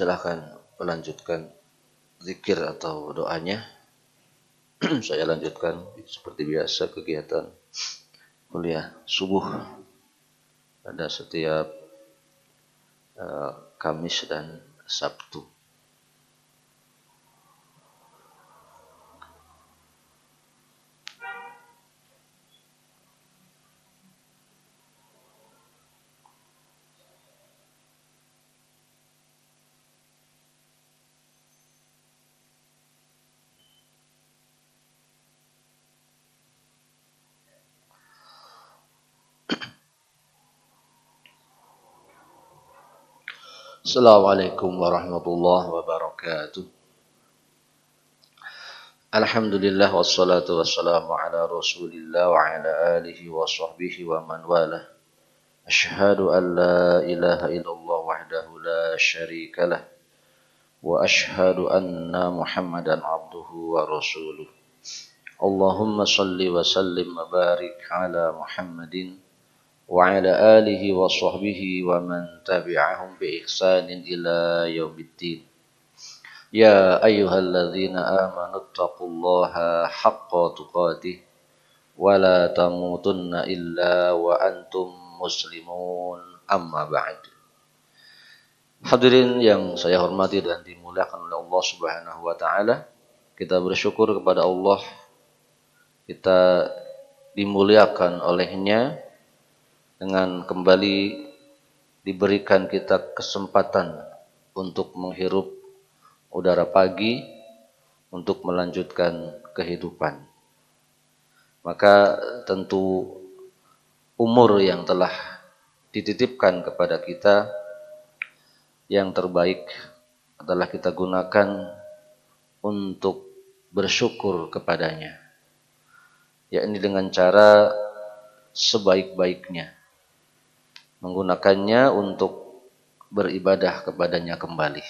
Silahkan melanjutkan zikir atau doanya. Saya lanjutkan seperti biasa kegiatan kuliah subuh pada setiap Kamis dan Sabtu. Assalamualaikum warahmatullahi wabarakatuh. Alhamdulillah wassalatu wassalamu ala Rasulillah wa ala alihi wa sahbihi wa man walah. Asyhadu an la ilaha illallah wahdahu la syarika lah wa asyhadu anna Muhammadan abduhu wa rasuluh. Allahumma salli wa sallim wa barik ala Muhammadin wa ala alihi wa sahbihi wa man tabi'ahum bi ihsanin ila yaumiddin. Ya ayyuhalladzina amanu taqullaha haqqa tuqatih wa la tamutunna illa wa antum muslimun, amma ba'd. Hadirin yang saya hormati dan dimuliakan oleh Allah Subhanahu wa taala, kita bersyukur kepada Allah, kita dimuliakan olehnya dengan kembali diberikan kita kesempatan untuk menghirup udara pagi, untuk melanjutkan kehidupan. Maka tentu umur yang telah dititipkan kepada kita, yang terbaik adalah kita gunakan untuk bersyukur kepadanya, yakni dengan cara sebaik-baiknya, menggunakannya untuk beribadah kepadanya kembali.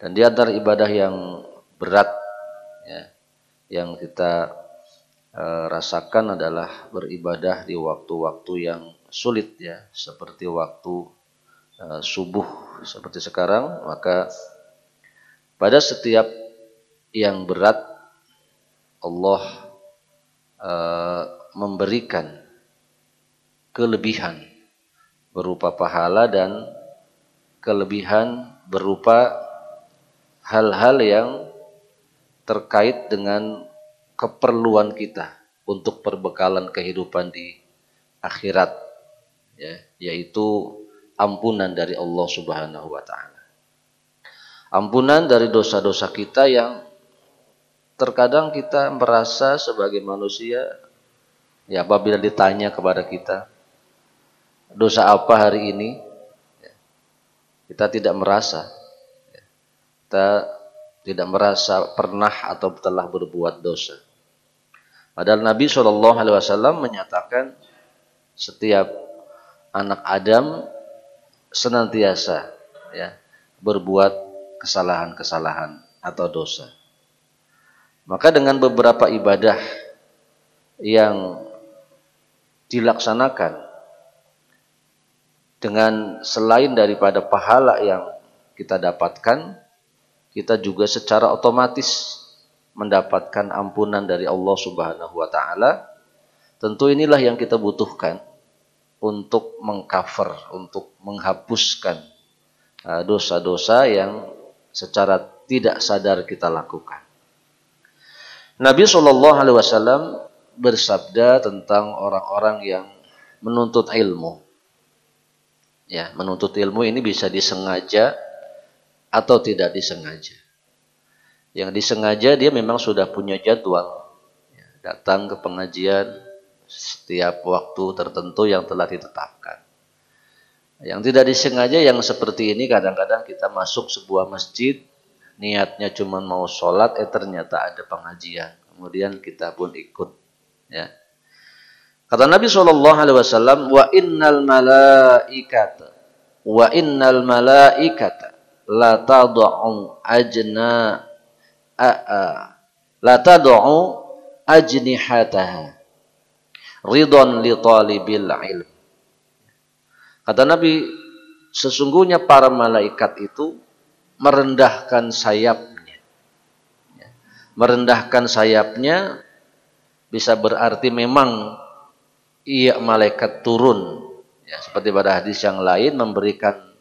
Dan di antara ibadah yang berat ya, yang kita rasakan adalah beribadah di waktu-waktu yang sulit ya, seperti waktu subuh seperti sekarang. Maka pada setiap yang berat Allah memberikan kelebihan berupa pahala dan kelebihan berupa hal-hal yang terkait dengan keperluan kita untuk perbekalan kehidupan di akhirat ya, yaitu ampunan dari Allah Subhanahu wa taala. Ampunan dari dosa-dosa kita yang terkadang kita merasa sebagai manusia ya, apabila ditanya kepada kita dosa apa hari ini, kita tidak merasa. Kita tidak merasa pernah atau telah berbuat dosa. Padahal Nabi SAW menyatakan setiap anak Adam senantiasa ya, berbuat kesalahan-kesalahan atau dosa. Maka dengan beberapa ibadah yang dilaksanakan, dengan selain daripada pahala yang kita dapatkan, kita juga secara otomatis mendapatkan ampunan dari Allah Subhanahu wa taala. Tentu inilah yang kita butuhkan untuk mengcover, untuk menghapuskan dosa-dosa yang secara tidak sadar kita lakukan. Nabi SAW bersabda tentang orang-orang yang menuntut ilmu. Ya, menuntut ilmu ini bisa disengaja atau tidak disengaja. Yang disengaja dia memang sudah punya jadwal, ya, datang ke pengajian setiap waktu tertentu yang telah ditetapkan. Yang tidak disengaja yang seperti ini, kadang-kadang kita masuk sebuah masjid, niatnya cuma mau sholat, ternyata ada pengajian, kemudian kita pun ikut. Ya. Kata Nabi SAW, wa innal malaikata la tad'u ajnihataha ridon li talibil ilm. Kata Nabi sesungguhnya para malaikat itu merendahkan sayapnya. Merendahkan sayapnya bisa berarti memang ia malaikat turun. Ya, seperti pada hadis yang lain memberikan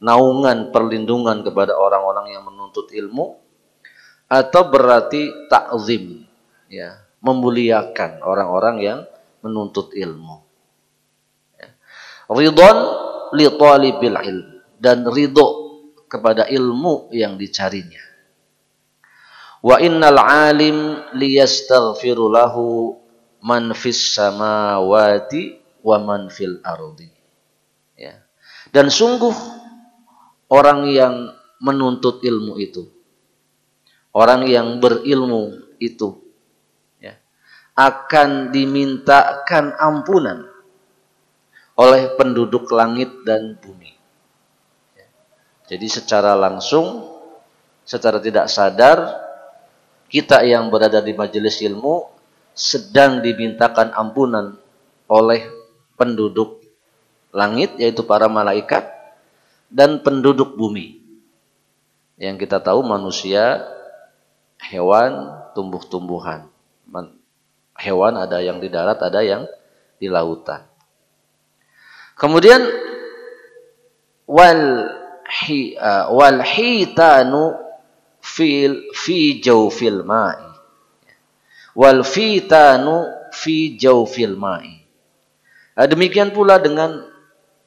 naungan perlindungan kepada orang-orang yang menuntut ilmu, atau berarti ta'zim, ya, memuliakan orang-orang yang menuntut ilmu. Ya. Ridwan li talibil ilm, dan ridho kepada ilmu yang dicarinya. Wa innal alim liyastaghfiru lahu man fis samawati wa man fil ardi. Ya. Dan sungguh orang yang menuntut ilmu itu, orang yang berilmu itu, ya, akan dimintakan ampunan oleh penduduk langit dan bumi. Ya. Jadi secara langsung, secara tidak sadar, kita yang berada di majelis ilmu sedang dimintakan ampunan oleh penduduk langit, yaitu para malaikat, dan penduduk bumi. Yang kita tahu manusia, hewan, tumbuh-tumbuhan. Hewan ada yang di darat, ada yang di lautan. Kemudian wal hitanu fi jawfil ma'i. Wal fitanu fi jawfil ma'i. Demikian pula dengan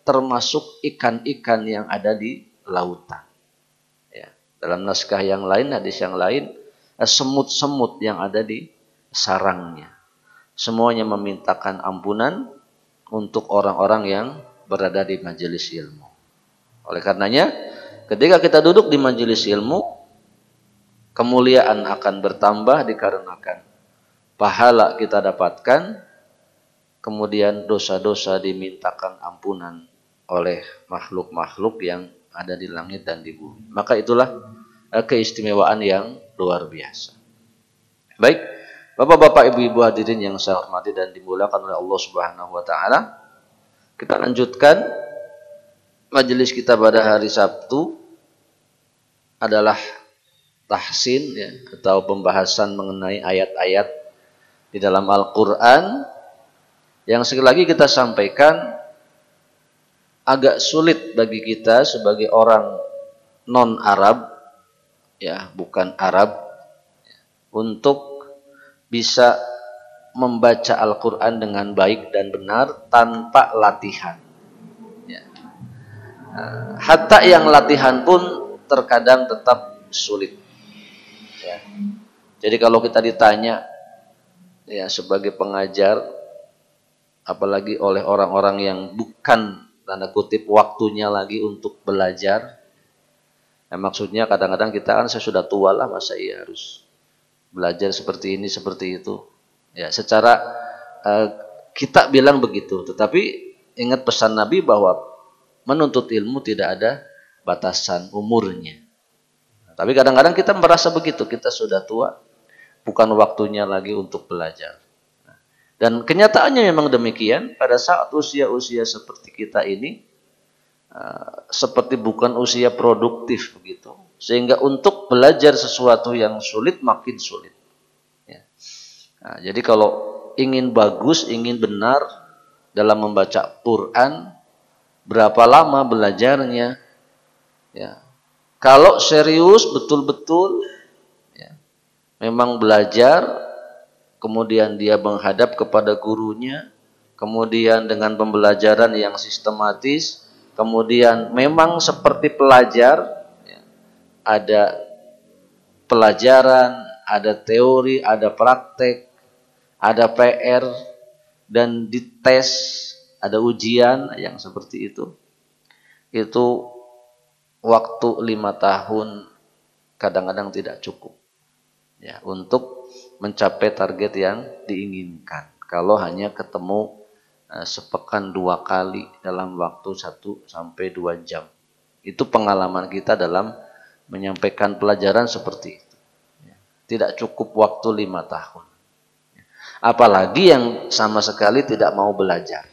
termasuk ikan-ikan yang ada di lautan. Ya. Dalam naskah yang lain, hadis yang lain, semut-semut yang ada di sarangnya. Semuanya memintakan ampunan untuk orang-orang yang berada di majelis ilmu. Oleh karenanya, ketika kita duduk di majelis ilmu, kemuliaan akan bertambah dikarenakan pahala kita dapatkan, kemudian dosa-dosa dimintakan ampunan oleh makhluk-makhluk yang ada di langit dan di bumi. Maka itulah keistimewaan yang luar biasa. Baik, Bapak-bapak, Ibu-ibu hadirin yang saya hormati dan dimuliakan oleh Allah Subhanahu wa taala. Kita lanjutkan majelis kita pada hari Sabtu adalah tahsin, ya, atau pembahasan mengenai ayat-ayat di dalam Al-Qur'an yang sekali lagi kita sampaikan agak sulit bagi kita sebagai orang non-Arab, ya, bukan Arab, untuk bisa membaca Al-Quran dengan baik dan benar tanpa latihan. Ya. Hatta yang latihan pun terkadang tetap sulit. Ya. Jadi kalau kita ditanya, ya, sebagai pengajar, apalagi oleh orang-orang yang bukan tanda kutip waktunya lagi untuk belajar, ya, maksudnya kadang-kadang kita kan, saya sudah tua lah, masa iya harus belajar seperti ini seperti itu. Ya, secara kita bilang begitu, tetapi ingat pesan Nabi bahwa menuntut ilmu tidak ada batasan umurnya. Tapi kadang-kadang kita merasa begitu, kita sudah tua, bukan waktunya lagi untuk belajar. Dan kenyataannya memang demikian. Pada saat usia-usia seperti kita ini, seperti bukan usia produktif begitu, sehingga untuk belajar sesuatu yang sulit makin sulit. Ya. Nah, jadi kalau ingin bagus, ingin benar dalam membaca Quran, berapa lama belajarnya? Ya. Kalau serius betul-betul, ya, memang belajar, kemudian dia menghadap kepada gurunya, kemudian dengan pembelajaran yang sistematis, kemudian memang seperti pelajar, ya, ada pelajaran, ada teori, ada praktek, ada PR, dan dites, ada ujian yang seperti itu. Itu waktu 5 tahun kadang-kadang tidak cukup, ya, untuk mencapai target yang diinginkan. Kalau hanya ketemu sepekan 2 kali dalam waktu 1 sampai 2 jam. Itu pengalaman kita dalam menyampaikan pelajaran seperti itu. Tidak cukup waktu 5 tahun. Apalagi yang sama sekali tidak mau belajar.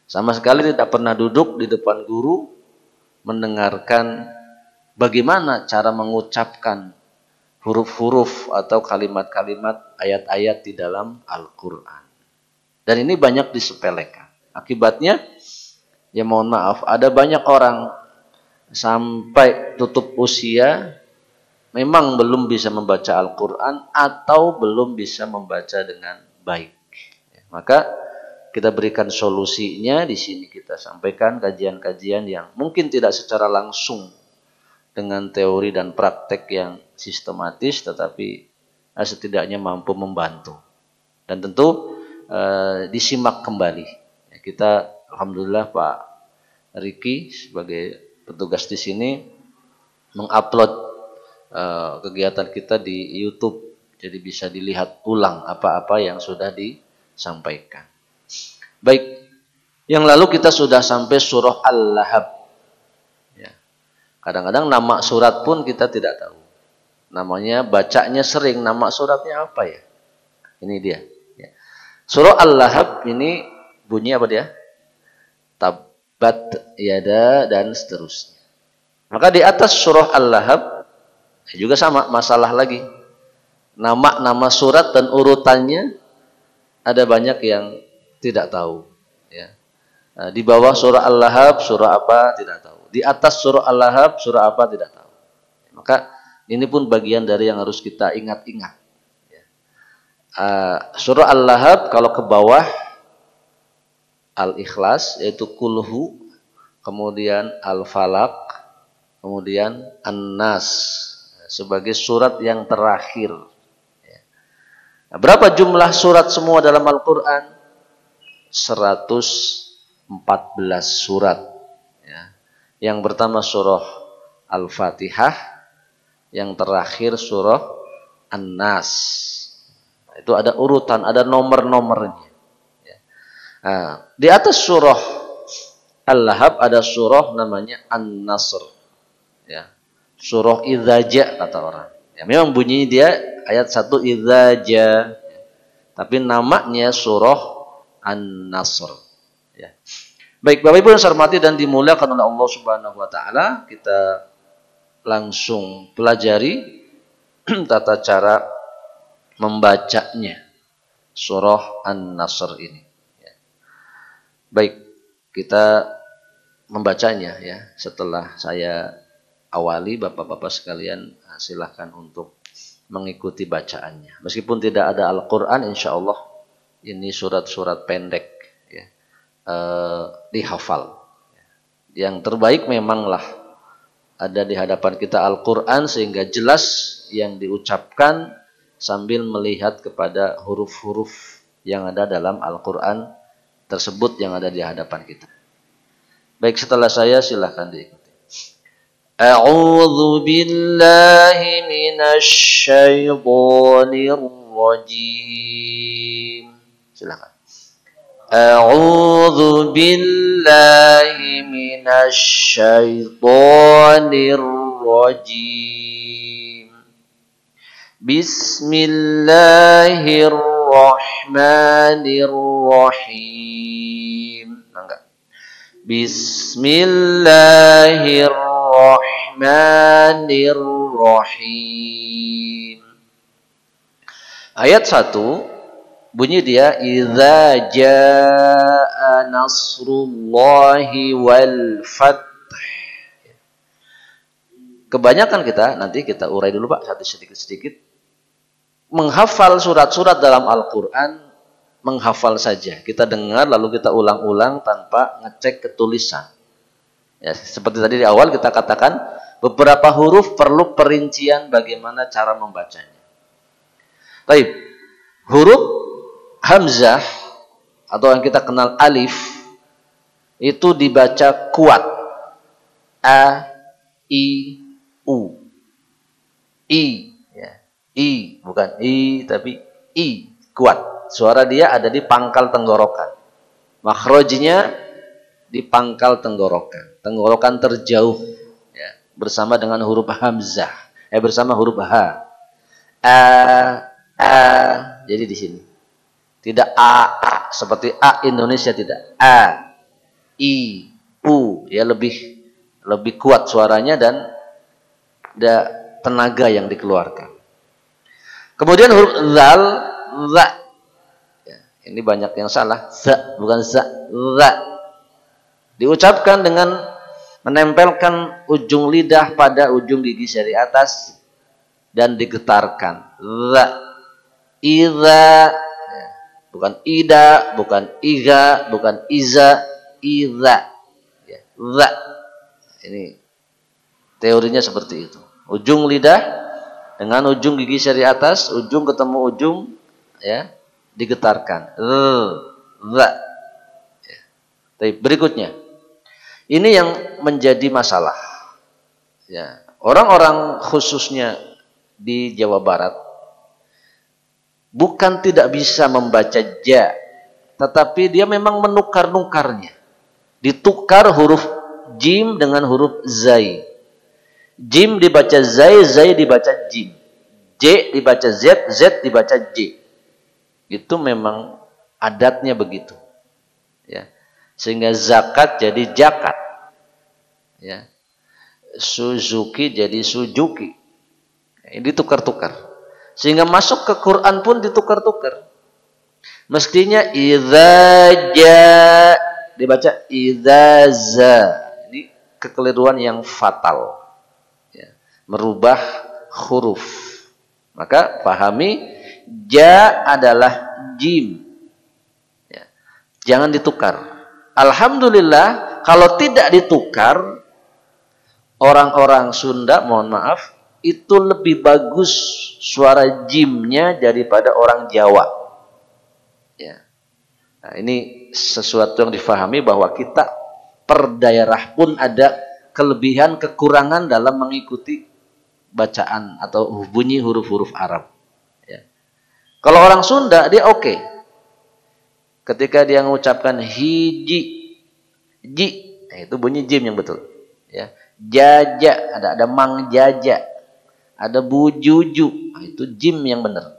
Sama sekali tidak pernah duduk di depan guru, mendengarkan bagaimana cara mengucapkan huruf-huruf atau kalimat-kalimat ayat-ayat di dalam Al-Quran. Dan ini banyak disepelekan. Akibatnya, ya mohon maaf, ada banyak orang sampai tutup usia memang belum bisa membaca Al-Quran atau belum bisa membaca dengan baik. Maka kita berikan solusinya di sini, kita sampaikan kajian-kajian yang mungkin tidak secara langsung dengan teori dan praktek yang sistematis, tetapi setidaknya mampu membantu. Dan tentu disimak kembali. Kita alhamdulillah Pak Riki sebagai petugas di sini mengupload kegiatan kita di YouTube, jadi bisa dilihat ulang apa-apa yang sudah disampaikan. Baik, yang lalu kita sudah sampai surah Al-Lahab. Ya. Kadang-kadang nama surat pun kita tidak tahu. Namanya, bacanya sering, nama suratnya apa ya? Ini dia. Ya. Surah Al-Lahab ini bunyi apa dia? Tabbat yada dan seterusnya. Maka di atas surah Al-Lahab juga sama masalah lagi. Nama-nama surat dan urutannya ada banyak yang tidak tahu. Ya. Nah, di bawah surah Al-Lahab surah apa tidak tahu. Di atas surah Al-Lahab surah apa tidak tahu. Maka ini pun bagian dari yang harus kita ingat-ingat. Ya. Surah Al-Lahab kalau ke bawah Al-Ikhlas yaitu kulhu, kemudian Al-Falaq, kemudian An-Nas sebagai surat yang terakhir. Nah, berapa jumlah surat semua dalam Al-Quran? 114 surat. Ya. Yang pertama surah Al-Fatihah, yang terakhir surah An-Nas. Nah, itu ada urutan, ada nomor-nomornya. Ya. Nah, di atas surah Al-Lahab ada surah namanya An-Nasr. Ya. Surah Idzaja kata orang. Ya, memang bunyi dia ayat 1 Idzaja. Ya. Tapi namanya surah An-Nasr. Ya. Baik, Bapak Ibu yang saya hormati dan dimuliakan oleh Allah Subhanahu wa taala, kita langsung pelajari tata cara membacanya surah An-Nasr ini. Ya. Baik, kita membacanya ya. Setelah saya awali, Bapak-bapak sekalian silahkan untuk mengikuti bacaannya. Meskipun tidak ada Al-Quran, insya Allah ini surat-surat pendek ya, dihafal. Yang terbaik memanglah ada di hadapan kita Al-Quran sehingga jelas yang diucapkan sambil melihat kepada huruf-huruf yang ada dalam Al-Quran tersebut yang ada di hadapan kita. Baik, setelah saya silahkan diikuti. A'udzu billahi minasy syaithanir rajim. Silakan. A'udzu billahi minasy syaithanir rajim. Bismillahirrahmanirrahim. Enggak. Bismillahirrahmanirrahim. Ayat 1 bunyi dia idza jaa nasrullahi wal fath. Kebanyakan kita, nanti kita urai dulu Pak, satu sedikit-sedikit. Menghafal surat-surat dalam Al-Quran, menghafal saja. Kita dengar lalu kita ulang-ulang tanpa ngecek ketulisan. Ya, seperti tadi di awal kita katakan, beberapa huruf perlu perincian bagaimana cara membacanya. Baik, huruf Hamzah atau yang kita kenal alif itu dibaca kuat. A, I, U. I, ya. I, bukan I tapi I, kuat. Suara dia ada di pangkal tenggorokan. Makhrajnya di pangkal tenggorokan. Tenggorokan terjauh ya, bersama dengan huruf Hamzah. Bersama huruf H. A, jadi di sini. Tidak A seperti A Indonesia, tidak. A, I, U, ya lebih lebih kuat suaranya dan ada tenaga yang dikeluarkan. Kemudian huruf zal, za. Ya, ini banyak yang salah. Za, bukan za, za. Diucapkan dengan menempelkan ujung lidah pada ujung gigi seri atas dan digetarkan. Za, iza, ya. Bukan ida, bukan iga, bukan iza, iza. Ya, za. Ini teorinya seperti itu. Ujung lidah dengan ujung gigi seri atas, ujung ketemu ujung, ya, digetarkan. Za. Ya. Tapi berikutnya, ini yang menjadi masalah. Ya, orang-orang khususnya di Jawa Barat bukan tidak bisa membaca ja, tetapi dia memang menukar-nukarnya. Ditukar huruf jim dengan huruf zai. Jim dibaca zai, zai dibaca jim. J dibaca z, z dibaca j. Itu memang adatnya begitu. Ya. Sehingga zakat jadi jakat. Ya. Suzuki jadi sujuki. Ini ditukar-tukar. Sehingga masuk ke Quran pun ditukar-tukar. Mestinya idza ja dibaca idza za. Ini kekeliruan yang fatal. Merubah huruf. Maka pahami ja adalah jim. Ya. Jangan ditukar. Alhamdulillah kalau tidak ditukar, orang-orang Sunda, mohon maaf, itu lebih bagus suara jimnya daripada orang Jawa. Ya. Nah, ini sesuatu yang difahami bahwa kita per daerah pun ada kelebihan kekurangan dalam mengikuti bacaan atau bunyi huruf-huruf Arab. Ya. Kalau orang Sunda dia oke. Ketika dia mengucapkan hiji, ji, nah itu bunyi jim yang betul. Ya. Jaja, ada mang jaja, ada bujuju, nah itu jim yang benar.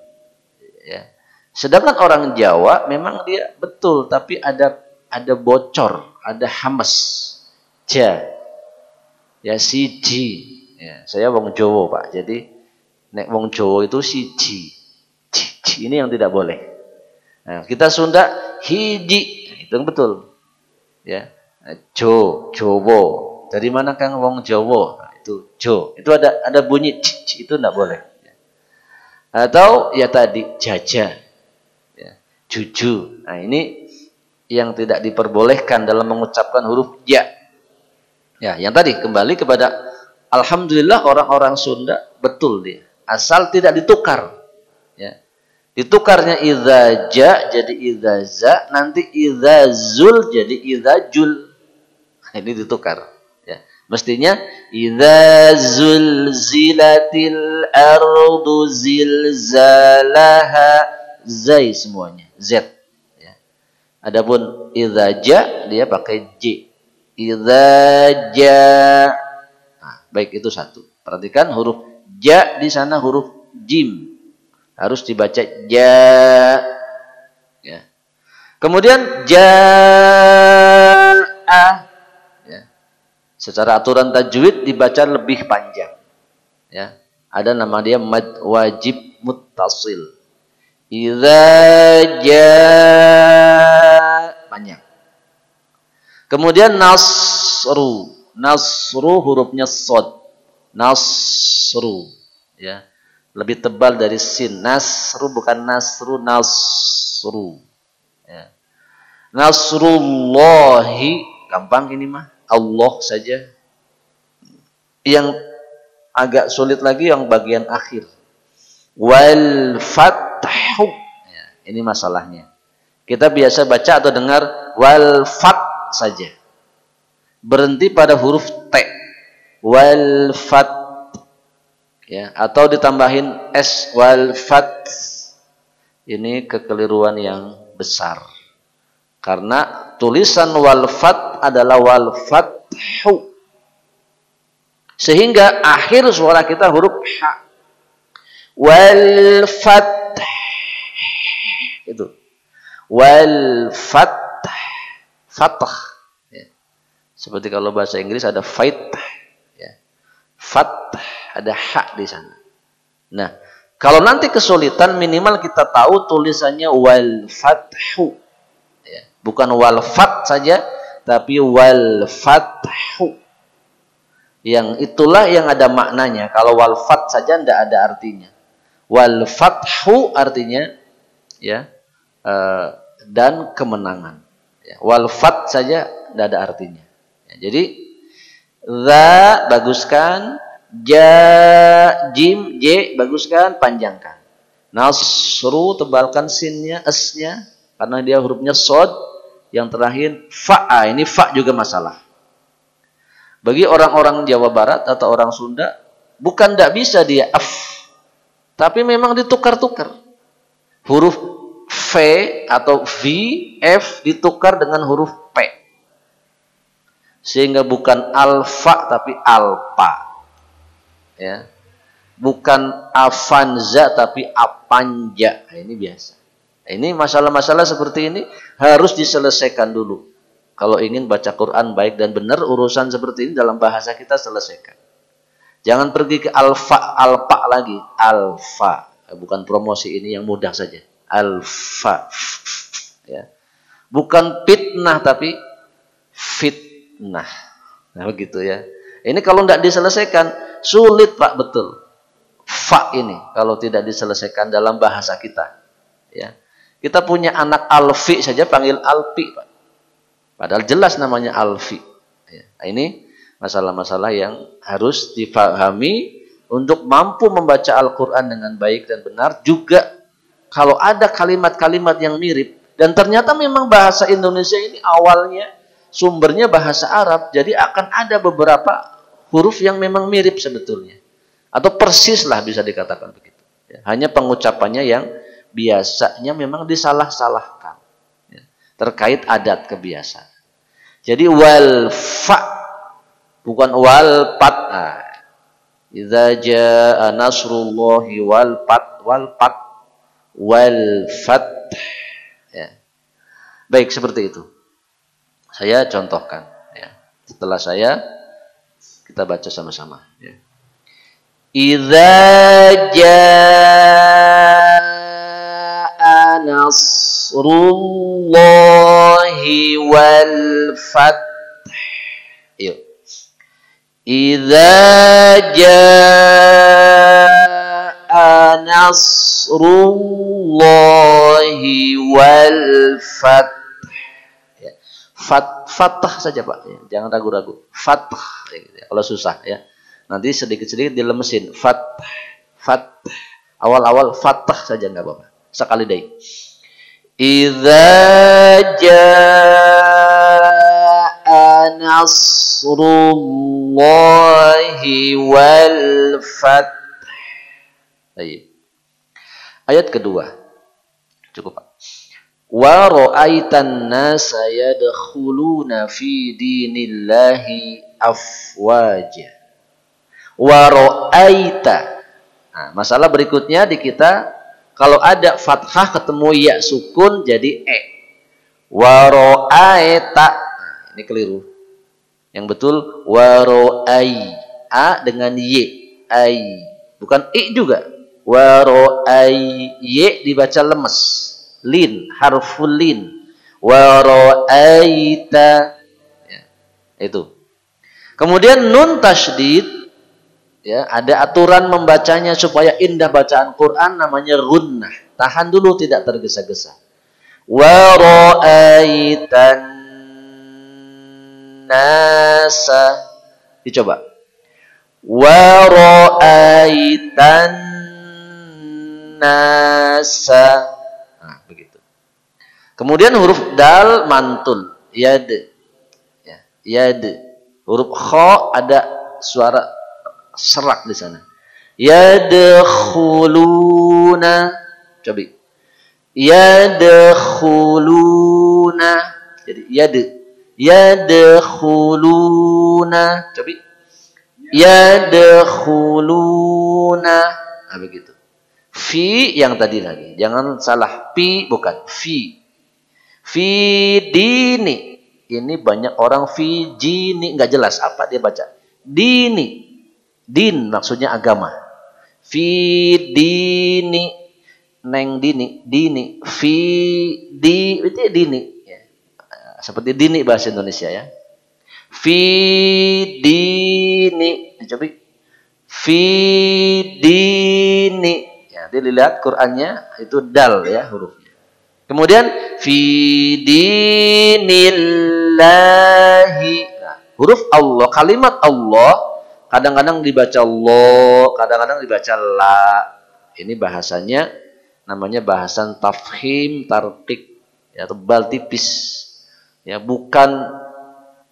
Ya. Sedangkan orang Jawa memang dia betul, tapi ada bocor, ada hamas, ja, ya siji. Ya, saya wong Jowo Pak, jadi nek wong Jowo itu siji, ini yang tidak boleh. Nah, kita Sunda hiji, itu yang betul. Ya, Jowo. Dari mana Kang wong Jowo? Nah, itu Jo. Itu ada bunyi itu tidak boleh. Atau ya tadi jaja, ya, juju. Nah ini yang tidak diperbolehkan dalam mengucapkan huruf ja. Ya, yang tadi kembali kepada alhamdulillah orang-orang Sunda betul dia. Asal tidak ditukar. Ya. Ditukarnya idza ja jadi idza za, nanti idza zul jadi idza jul. Ini ditukar. Ya. Mestinya idza zulzilatil ardu zilzalaha, zai semuanya, z. Ya. Adapun idza ja dia pakai j. Idza ja. Baik, itu satu. Perhatikan huruf ja di sana huruf jim. Harus dibaca ja. Ya. Kemudian jaa. Ya. Secara aturan tajwid dibaca lebih panjang. Ya. Ada nama dia mad wajib muttasil. Idza jaa, panjang. Kemudian nasru. Nasru hurufnya sod. Nasru. Ya. Lebih tebal dari sin. Nasru bukan nasru, nasru. Ya. Nasrullahi. Gampang ini mah. Allah saja. Yang agak sulit lagi yang bagian akhir. Wal fathu. Ya, ini masalahnya. Kita biasa baca atau dengar wal fat saja. Berhenti pada huruf T. Wal fat. Ya, atau ditambahin S wal fat. Ini kekeliruan yang besar. Karena tulisan wal fat adalah wal fathu. Sehingga akhir suara kita huruf H. Wal fat. Itu. Wal fat. Fathah. Seperti kalau bahasa Inggris ada fight, Fath, ada hak di sana. Nah, kalau nanti kesulitan minimal kita tahu tulisannya wal fathu. Ya, bukan wal fat saja, tapi wal fathu. Yang itulah yang ada maknanya. Kalau wal fat saja tidak ada artinya. Wal fathu artinya ya dan kemenangan. Ya, wal fat saja tidak ada artinya. Ya, jadi za baguskan, ja jim j baguskan, panjangkan. Nasru tebalkan sinnya, s-nya karena dia hurufnya shad. Yang terakhir fa, ini fa juga masalah. Bagi orang-orang Jawa Barat atau orang Sunda, bukan tidak bisa dia f, tapi memang ditukar-tukar. Huruf v atau v, f ditukar dengan huruf p. Sehingga bukan alfa tapi alpa. Ya. Bukan afanza tapi apanja. Nah, ini biasa. Ini masalah-masalah seperti ini harus diselesaikan dulu. Kalau ingin baca Quran baik dan benar, urusan seperti ini dalam bahasa kita selesaikan. Jangan pergi ke alfa, alpa lagi. Alfa. Bukan promosi, ini yang mudah saja. Alfa. Ya. Bukan fitnah, tapi fitnah. Nah, begitu ya. Ini kalau tidak diselesaikan, sulit Pak, betul. Fa ini, kalau tidak diselesaikan dalam bahasa kita. Ya. Kita punya anak Alfi saja panggil Alpi, Pak. Padahal jelas namanya Alfi. Nah, ini masalah-masalah yang harus dipahami untuk mampu membaca Al-Quran dengan baik dan benar. Juga kalau ada kalimat-kalimat yang mirip. Dan ternyata memang bahasa Indonesia ini awalnya sumbernya bahasa Arab. Jadi akan ada beberapa huruf yang memang mirip sebetulnya. Atau persis lah bisa dikatakan begitu. Hanya pengucapannya yang biasanya memang disalah-salahkan. Terkait adat kebiasaan. Jadi wal fa bukan wal pat. Idza jaa nasrullahi wal pat wal fath. Ya. Baik, seperti itu. Saya contohkan ya. Setelah kita baca sama-sama ya. Idza jaa nasrullahi wal fath. Yuk. Idza jaa nasrullahi wal fath. Ya. Fathah saja Pak, ya. Jangan ragu-ragu. Fathah ya. Kalau susah ya. Nanti sedikit-sedikit dilemesin. Fathah. Awal-awal fathah saja enggak apa-apa. Sekali deh. Idza jaa nasrullahi wal fath. Ayat kedua. Cukup Pak. Wa ra'aitan nasa yadkhuluna fi dinillahi afwaja. Wa ra'aita. Nah, masalah berikutnya di kita kalau ada fathah ketemu ya sukun jadi e. Wa ra'aita. Nah, ini keliru. Yang betul wa ra'ai. A dengan y. Ai. Bukan i juga. Wa ra'ai. Y dibaca lemes. Lin, harful lin. Wa ra'aita. Ya, itu. Kemudian nun tasydid. Ya, ada aturan membacanya supaya indah bacaan Quran namanya gunnah. Tahan dulu tidak tergesa-gesa. Wa ra'aitan nasa. Dicoba. Wa ra'aitan nasa. Nah, begitu. Kemudian huruf dal mantul. Yad. Ya, yad. Huruf kha ada suara serak di sana. Yadkhuluna. Coba. Yadkhuluna. Jadi yadkhuluna. Coba. Yadkhuluna. Nah, begitu. Fi yang tadi lagi. Jangan salah. Pi bukan. Fi. Fi dini. Ini banyak orang fi jini. Nggak jelas apa dia baca. Dini. Din maksudnya agama. Fi dini, neng dini, dini, fi di itu ya dini. Ya. Seperti dini bahasa Indonesia ya. Fi dini, coba. Fi dini. Ya, dilihat Qur'annya itu dal ya hurufnya. Kemudian fi dinillahi. Nah, huruf Allah, kalimat Allah kadang-kadang dibaca Allah, kadang-kadang dibaca la. Ini bahasanya namanya bahasan tafhim tarqiq. Ya, tebal tipis. Ya, bukan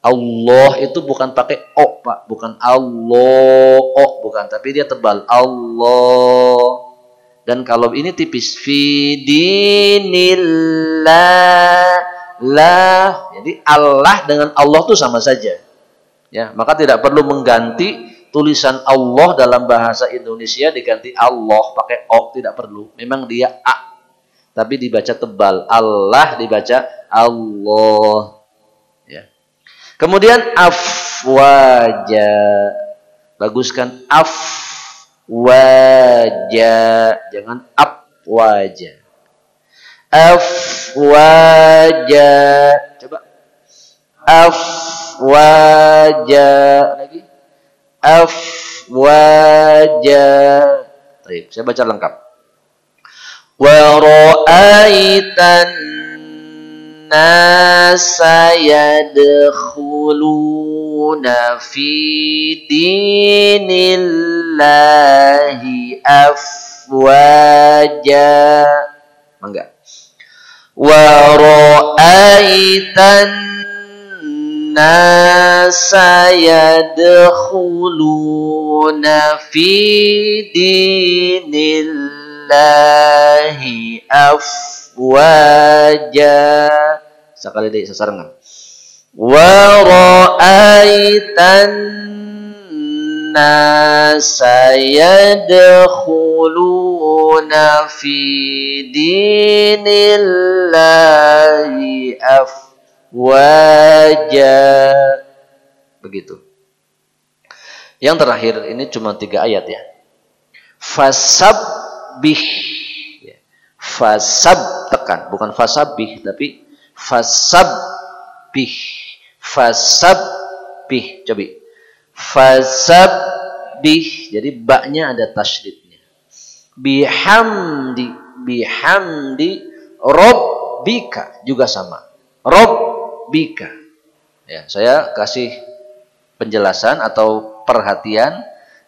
Allah itu bukan pakai o, Pak, bukan Allah, o bukan, tapi dia tebal Allah. Dan kalau ini tipis fi dinillah lah. Jadi Allah dengan Allah itu sama saja. Ya, maka tidak perlu mengganti tulisan Allah dalam bahasa Indonesia diganti Allah pakai o, tidak perlu. Memang dia a. Tapi dibaca tebal. Allah dibaca Allah. Ya. Kemudian afwaja. Baguskan afwaja, jangan afwaja. Afwaja. Coba. Afwaja. Lagi. Afwaja. Baik, saya baca lengkap. Wa ra'aitan nasa yadkhuluna fi dinillahi afwaja. Mangga. Wa ra'aitan nasa yadkhuluna fi dinillahi afwaja. Sekali deh sesarengan. Wa ra'aitan nasa yadkhuluna fi dinillahi afwaja. Begitu. Yang terakhir ini cuma 3 ayat ya. Fasabbih. Fasab tekan, bukan fasabbih tapi fasabbih. Fasabbih. Coba. Fasabbih. Jadi baknya ada tasydidnya. Bihamdi. Bihamdi rabbika juga sama. Rabbika. Ya, saya kasih penjelasan atau perhatian,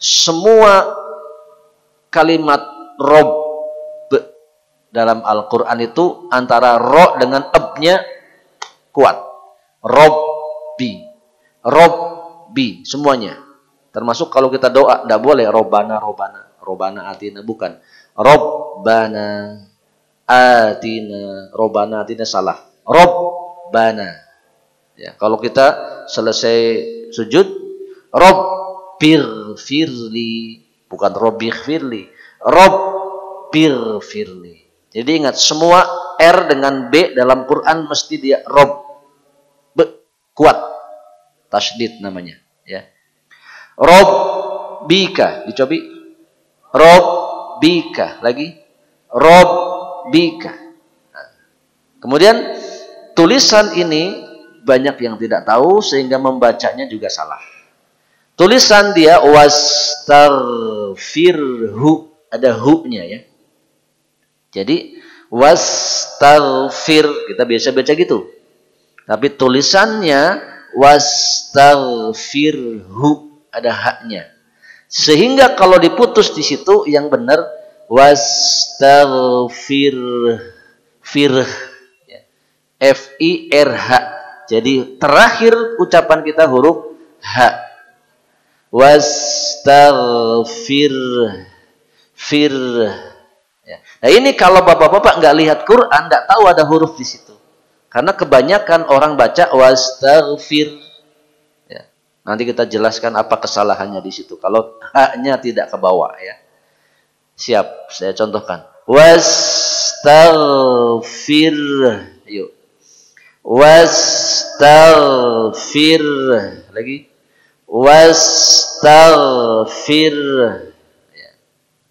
semua kalimat rabb dalam Al-Quran itu antara ro dengan ebnya kuat. Robbi. Robbi. Semuanya. Termasuk kalau kita doa. Tidak boleh Robbana, Robbana. Robbana atina. Bukan. Robbana atina. Robbana atina salah. Robbana. Ya, kalau kita selesai sujud. Robbirfirli. Bukan Robbirfirli. Robbirfirli. Jadi ingat, semua R dengan B dalam Quran mesti dia rob. Kuat. Tasydid namanya. Ya. Robbika. Dicobi. Robbika. Lagi. Robbika. Nah. Kemudian tulisan ini banyak yang tidak tahu sehingga membacanya juga salah. Tulisan dia wastaghfirhu. Ada hu-nya ya. Jadi wastaghfir, kita biasa baca gitu. Tapi tulisannya wastaghfirhu, ada haknya. Sehingga kalau diputus di situ yang benar wastaghfir ya. F-I-R-H. Jadi terakhir ucapan kita huruf H. Wastaghfir ya. Nah ini kalau bapak-bapak nggak lihat Quran, nggak tahu ada huruf di situ. Karena kebanyakan orang baca wastaghfir. Ya. Nanti kita jelaskan apa kesalahannya di situ. Kalau haknya tidak ke bawah ya. Siap, saya contohkan. Wastaghfir. Yuk. Wastaghfir. Lagi. wastaghfir. Ya.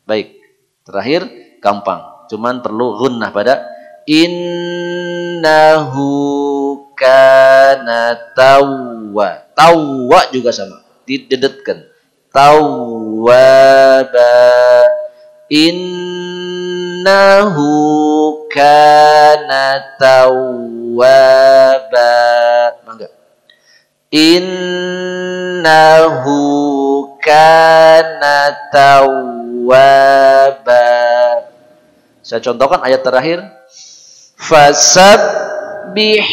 Baik, terakhir gampang, cuman perlu gunnah pada innahu kana tawwa. Tawwa juga sama, didedetkan. Tawwaba. Innahu kana tawwaba. Mangga. Innahu kana tawwaba. Saya contohkan ayat terakhir. Fasabbih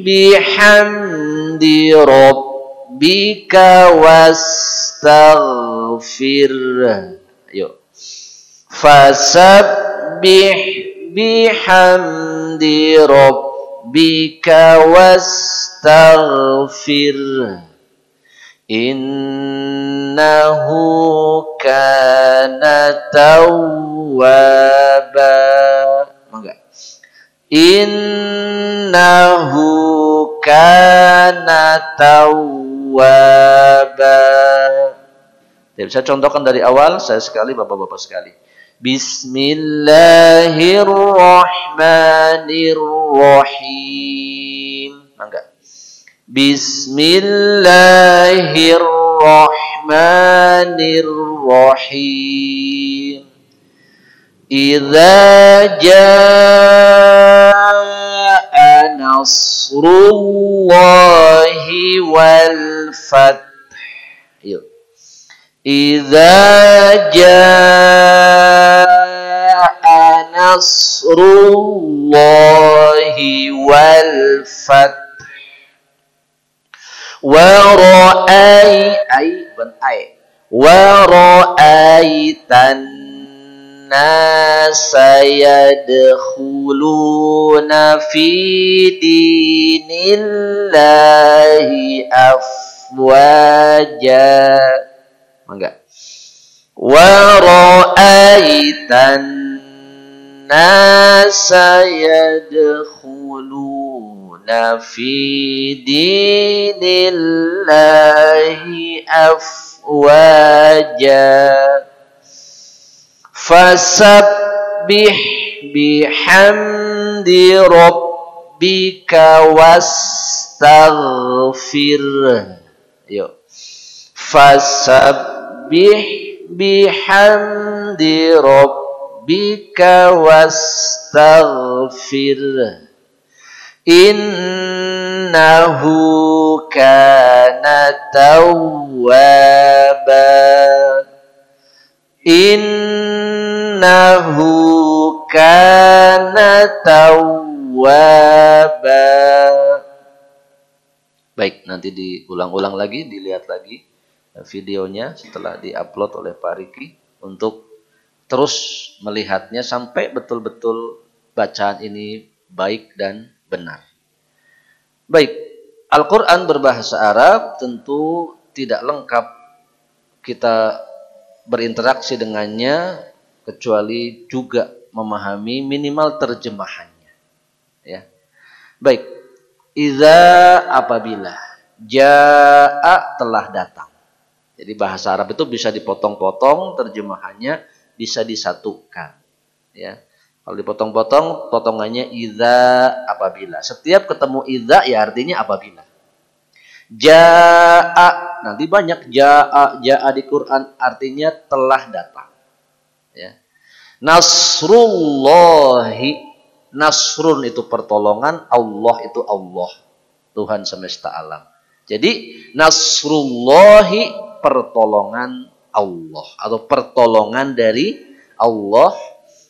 bihamdi rabbika wastaghfir. Ayo. Fasabbih bihamdi rabbika wastaghfir. Innahu kana tawwaba. Mangga. Innahu kana tawwaba. Saya contohkan dari awal, saya sekali, bapak-bapak sekali. Bismillahirrahmanirrahim. Mangga. Bismillahirrahmanirrahim. Idza jaa nasrullahi wal fath. Yuk. Idza jaa nasrullahi wal fath wa ra'aitan nasa yadkhuluna fi dinillahi afwaja. Mangga. Wa ra'aitan nasa yadkhuluna fi dinillahi afwaja. Fasabbih bihamdi rabbika wastaghfir. Yuk. Fasabbih bihamdi rabbika wastaghfir. Innahu kana tawwaba. Innahu kana tawwaba. Baik, nanti diulang-ulang lagi, dilihat lagi videonya setelah diupload oleh Pak Riki untuk terus melihatnya sampai betul-betul bacaan ini baik dan benar. Baik, Al-Quran berbahasa Arab tentu tidak lengkap kita berinteraksi dengannya kecuali juga memahami minimal terjemahannya. Ya. Baik, idza apabila, jaa telah datang. Jadi bahasa Arab itu bisa dipotong-potong, terjemahannya bisa disatukan. Ya. Kalau dipotong-potong, potongannya idza apabila. Setiap ketemu idza ya artinya apabila. Jaa, nanti banyak jaa di Quran artinya telah datang. Ya. Nasrullahi, nasrun itu pertolongan, Allah itu Allah, Tuhan semesta alam. Jadi nasrullahi pertolongan Allah atau pertolongan dari Allah,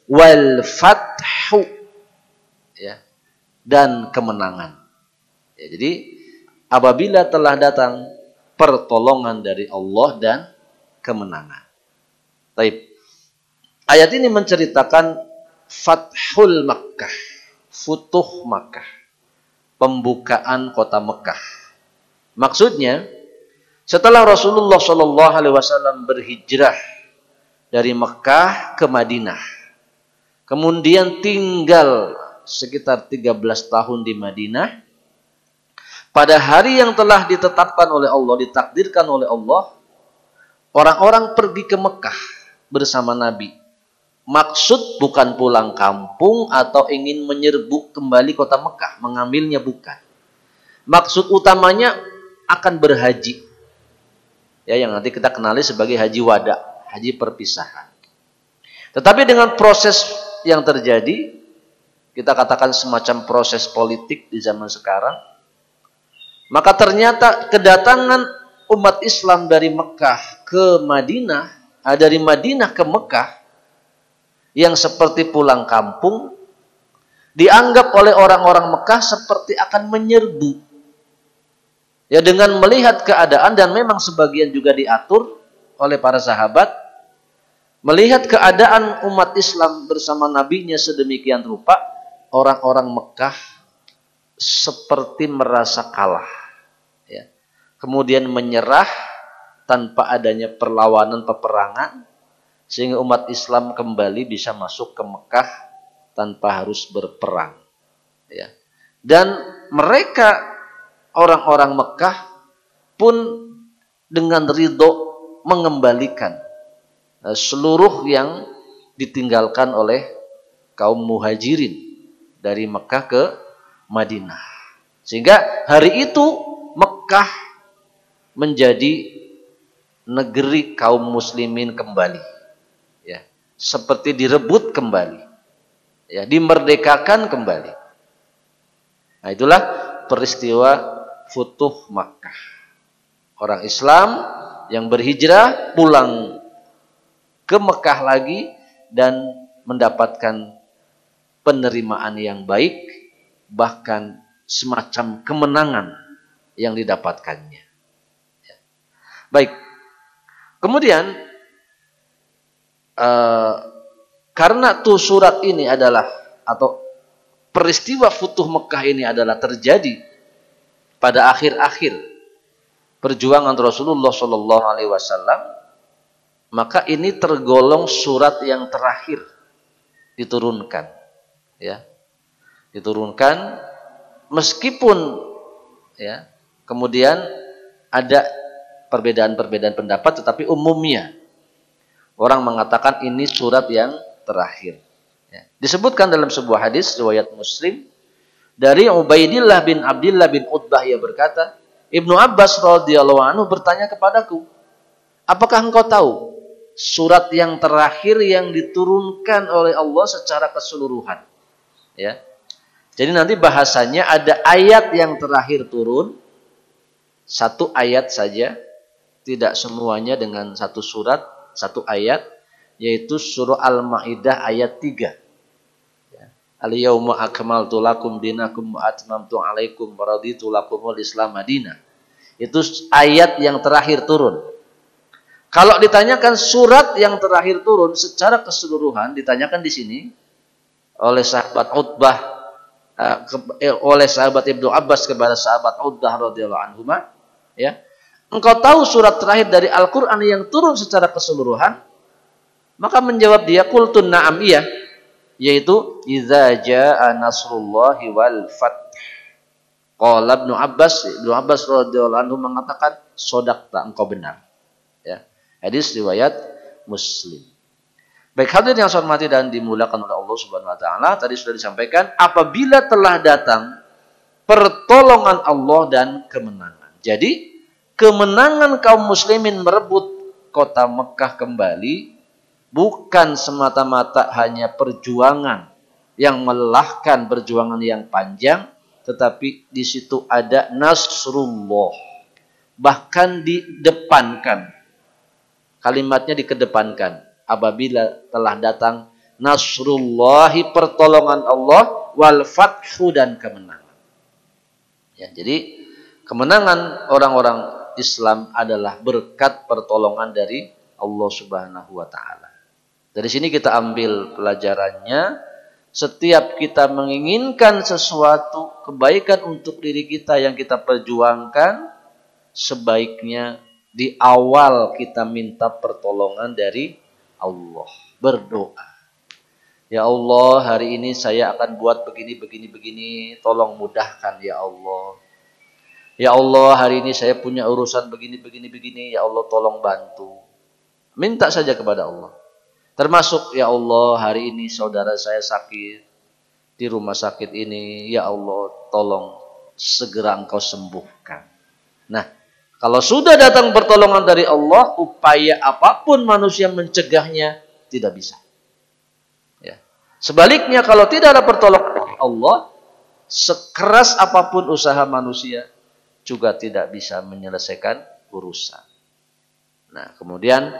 wal fathu, ya, dan kemenangan. Ya, jadi apabila telah datang pertolongan dari Allah dan kemenangan. Baik. Ayat ini menceritakan Fathul Makkah, Futuh Makkah, pembukaan kota Mekah. Maksudnya, setelah Rasulullah SAW berhijrah dari Mekah ke Madinah, kemudian tinggal sekitar 13 tahun di Madinah, pada hari yang telah ditetapkan oleh Allah, ditakdirkan oleh Allah, orang-orang pergi ke Mekah bersama Nabi. Maksud bukan pulang kampung atau ingin menyerbu kembali kota Mekah, mengambilnya bukan. Maksud utamanya akan berhaji. Ya, yang nanti kita kenali sebagai haji wada, haji perpisahan. Tetapi dengan proses yang terjadi, kita katakan semacam proses politik di zaman sekarang, maka ternyata kedatangan umat Islam dari Mekah ke Madinah, dari Madinah ke Mekah, yang seperti pulang kampung, dianggap oleh orang-orang Mekah seperti akan menyerbu. Ya, dengan melihat keadaan, dan memang sebagian juga diatur oleh para sahabat, melihat keadaan umat Islam bersama nabinya sedemikian rupa, orang-orang Mekah seperti merasa kalah, ya. Kemudian menyerah tanpa adanya perlawanan peperangan, sehingga umat Islam kembali bisa masuk ke Mekah tanpa harus berperang, ya. Dan mereka, orang-orang Mekah pun dengan ridho mengembalikan seluruh yang ditinggalkan oleh kaum muhajirin dari Mekah ke Madinah. Sehingga hari itu Mekah menjadi negeri kaum muslimin kembali. Ya, seperti direbut kembali. Ya, dimerdekakan kembali. Nah, itulah peristiwa Futuh Makkah. Orang Islam yang berhijrah pulang ke Mekah lagi dan mendapatkan penerimaan yang baik, bahkan semacam kemenangan yang didapatkannya. Ya. Baik. Kemudian karena tuh surat ini adalah, atau peristiwa Futuh Mekah ini adalah terjadi pada akhir-akhir perjuangan Rasulullah Shallallahu Alaihi Wasallam, maka ini tergolong surat yang terakhir diturunkan, ya, diturunkan, meskipun, ya, kemudian ada perbedaan-perbedaan pendapat, tetapi umumnya orang mengatakan ini surat yang terakhir. Ya. Disebutkan dalam sebuah hadis riwayat Muslim dari Ubaidillah bin Abdillah bin Utbah, ia berkata, Ibnu Abbas radhiyallahu anhu bertanya kepadaku, apakah engkau tahu surat yang terakhir yang diturunkan oleh Allah secara keseluruhan? Ya. Jadi nanti bahasanya ada ayat yang terakhir turun, satu ayat saja, tidak semuanya dengan satu surat, satu ayat, yaitu surah Al-Maidah ayat 3. Al-yawma akmaltu lakum dinakum wa atmamtu alaikum wa raditu lakumul Islam madinah. Itu ayat yang terakhir turun. Kalau ditanyakan surat yang terakhir turun secara keseluruhan, ditanyakan di sini oleh sahabat Utbah, oleh sahabat Ibnu Abbas kepada sahabat Utbah radhiyallahu anhu, ya. Engkau tahu surat terakhir dari Al-Qur'an yang turun secara keseluruhan? Maka menjawab dia, qultun na'am, iya. Yaitu idza jaa nasrullahi wal fath. Qala Ibnu Abbas radhiyallahu anhu mengatakan, shadaqta, engkau benar. Ya. Hadis riwayat Muslim. Baik, hadirin yang saya hormati dan dimuliakan oleh Allah Subhanahu wa taala, tadi sudah disampaikan apabila telah datang pertolongan Allah dan kemenangan. Jadi, kemenangan kaum muslimin merebut kota Mekah kembali bukan semata-mata hanya perjuangan yang melelahkan, perjuangan yang panjang, tetapi di situ ada nasrullah. Bahkan didepankan. Kalimatnya dikedepankan. Apabila telah datang nasrullahi, pertolongan Allah, wal fathu, dan kemenangan. Ya, jadi kemenangan orang-orang Islam adalah berkat pertolongan dari Allah Subhanahu wa taala. Dari sini kita ambil pelajarannya, setiap kita menginginkan sesuatu kebaikan untuk diri kita yang kita perjuangkan, sebaiknya di awal kita minta pertolongan dari Allah. Berdoa. Ya Allah, hari ini saya akan buat begini, begini, begini. Tolong mudahkan ya Allah. Ya Allah, hari ini saya punya urusan begini, begini, begini. Ya Allah, tolong bantu. Minta saja kepada Allah. Termasuk, ya Allah, hari ini saudara saya sakit di rumah sakit ini. Ya Allah, tolong segera Engkau sembuhkan. Nah, kalau sudah datang pertolongan dari Allah, upaya apapun manusia mencegahnya tidak bisa. Ya. Sebaliknya, kalau tidak ada pertolongan dari Allah, sekeras apapun usaha manusia, juga tidak bisa menyelesaikan urusan. Nah, kemudian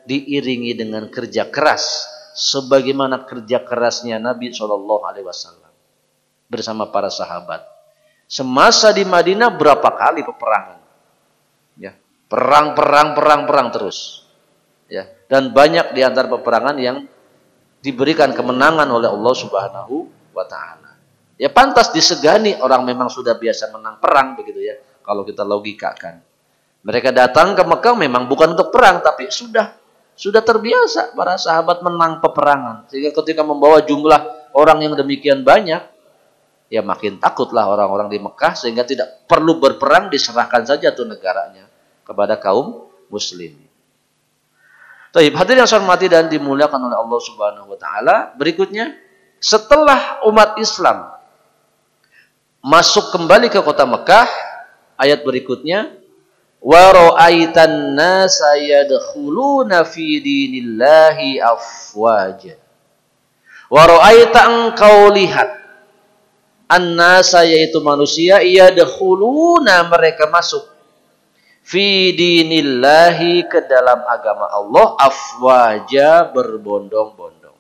diiringi dengan kerja keras, sebagaimana kerja kerasnya Nabi SAW bersama para sahabat. Semasa di Madinah berapa kali peperangan, ya, perang terus, ya, dan banyak di antara peperangan yang diberikan kemenangan oleh Allah Subhanahu wa Ta'ala. Ya pantas disegani, orang memang sudah biasa menang perang begitu ya. Kalau kita logikakan, mereka datang ke Mekah memang bukan untuk perang, tapi sudah terbiasa para sahabat menang peperangan. Sehingga ketika membawa jumlah orang yang demikian banyak, ya makin takutlah orang-orang di Mekah, sehingga tidak perlu berperang, diserahkan saja tuh negaranya kepada kaum muslimin. Baik, hadirin yang saya hormati dan dimuliakan oleh Allah Subhanahu wa Ta'ala, berikutnya setelah umat Islam masuk kembali ke kota Mekah, ayat berikutnya, wa ra'aitan nasa yadkhuluna fi dinillahi afwaja. Wa ra'aita, engkau lihat, an-nasa, yaitu manusia, yadkhuluna, mereka masuk, fi dinillahi, ke dalam agama Allah, afwaja, berbondong-bondong.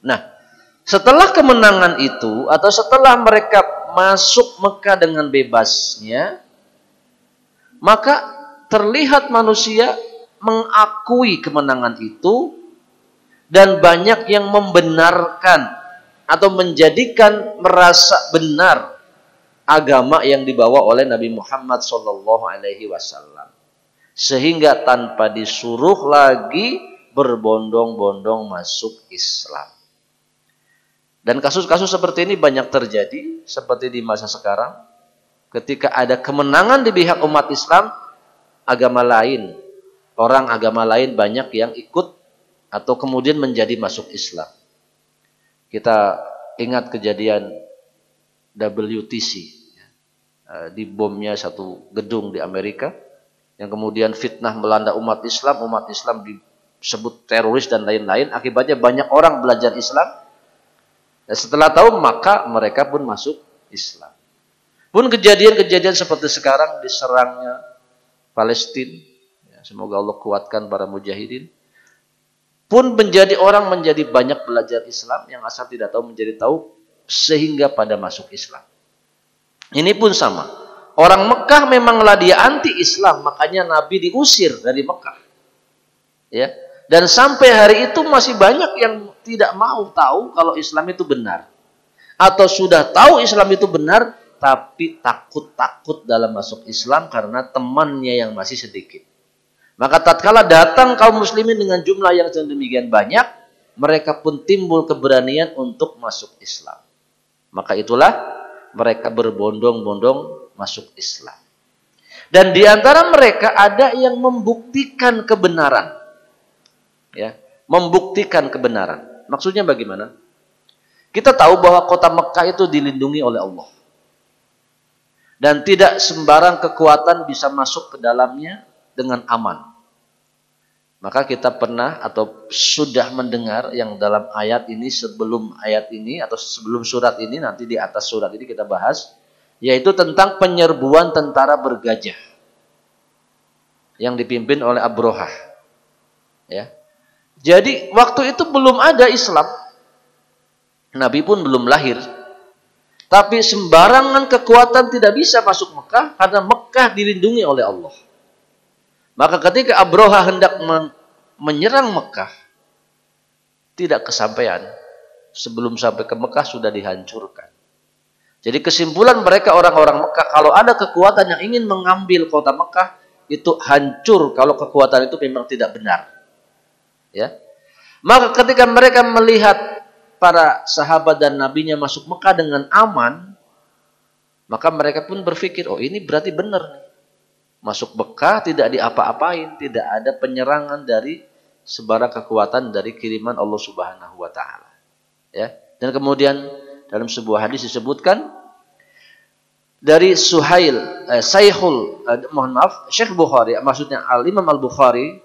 Nah, setelah kemenangan itu, atau setelah mereka masuk Mekah dengan bebasnya, maka terlihat manusia mengakui kemenangan itu, dan banyak yang membenarkan atau menjadikan merasa benar agama yang dibawa oleh Nabi Muhammad SAW, sehingga tanpa disuruh lagi berbondong-bondong masuk Islam. Dan kasus-kasus seperti ini banyak terjadi, seperti di masa sekarang. Ketika ada kemenangan di pihak umat Islam, agama lain, orang agama lain banyak yang ikut atau kemudian menjadi masuk Islam. Kita ingat kejadian WTC, di bomnya satu gedung di Amerika, yang kemudian fitnah melanda umat Islam disebut teroris dan lain-lain. Akibatnya banyak orang belajar Islam. Dan setelah tahu, maka mereka pun masuk Islam. Pun kejadian-kejadian seperti sekarang, diserangnya Palestina, ya, semoga Allah kuatkan para mujahidin, pun menjadi banyak belajar Islam, yang asal tidak tahu menjadi tahu, sehingga pada masuk Islam. Ini pun sama. Orang Mekah memanglah dia anti-Islam, makanya Nabi diusir dari Mekah. Ya. Dan sampai hari itu masih banyak yang tidak mau tahu kalau Islam itu benar. Atau sudah tahu Islam itu benar, tapi takut-takut dalam masuk Islam karena temannya yang masih sedikit. Maka tatkala datang kaum muslimin dengan jumlah yang sedemikian banyak, mereka pun timbul keberanian untuk masuk Islam. Maka itulah mereka berbondong-bondong masuk Islam. Dan di antara mereka ada yang membuktikan kebenaran. Ya, membuktikan kebenaran. Maksudnya bagaimana? Kita tahu bahwa kota Mekah itu dilindungi oleh Allah. Dan tidak sembarang kekuatan bisa masuk ke dalamnya dengan aman. Maka kita pernah atau sudah mendengar yang dalam ayat ini, sebelum ayat ini atau sebelum surat ini, nanti di atas surat ini kita bahas, yaitu tentang penyerbuan tentara bergajah yang dipimpin oleh Abrohah. Ya. Jadi waktu itu belum ada Islam. Nabi pun belum lahir. Tapi sembarangan kekuatan tidak bisa masuk Mekah karena Mekah dilindungi oleh Allah. Maka ketika Abrohah hendak menyerang Mekah, tidak kesampaian. Sebelum sampai ke Mekah sudah dihancurkan. Jadi kesimpulan mereka orang-orang Mekah, kalau ada kekuatan yang ingin mengambil kota Mekah, itu hancur kalau kekuatan itu memang tidak benar. Ya. Maka ketika mereka melihat para sahabat dan nabinya masuk Mekah dengan aman, Maka mereka pun berpikir, oh ini berarti benar nih. Masuk Mekah tidak diapa-apain, tidak ada penyerangan dari sebarang kekuatan dari kiriman Allah Subhanahu wa taala. Ya. Dan kemudian dalam sebuah hadis disebutkan dari Syekh Bukhari, maksudnya Al-Imam Al-Bukhari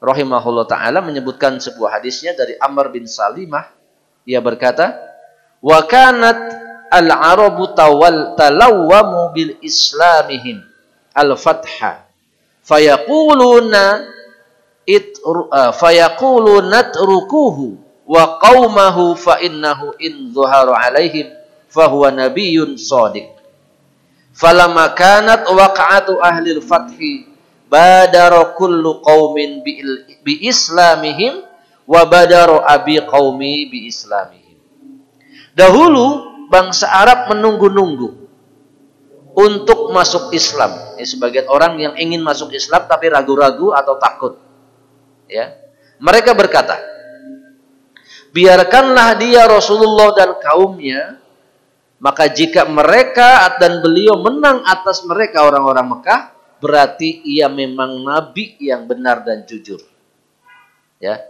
rahimahullah taala menyebutkan sebuah hadisnya dari Amr bin Salimah. Ia berkata, "Wa kanat al-arabu talawwamu bil islamihim al-fatha fayaquluna natrukuhu wa qaumahu fa innahu in dhuhara alaihim fa huwa nabiyyun shadiq." Falamma kanat waqa'atu ahli al-fathi badara kullu qaumin bi islamihim wa badara abi qaumi bi islamihim. Dahulu bangsa Arab menunggu-nunggu untuk masuk Islam. Sebagian orang yang ingin masuk Islam tapi ragu-ragu atau takut. Ya. Mereka berkata, biarkanlah dia Rasulullah dan kaumnya, maka jika mereka dan beliau menang atas mereka orang-orang Mekah, berarti ia memang nabi yang benar dan jujur. Ya.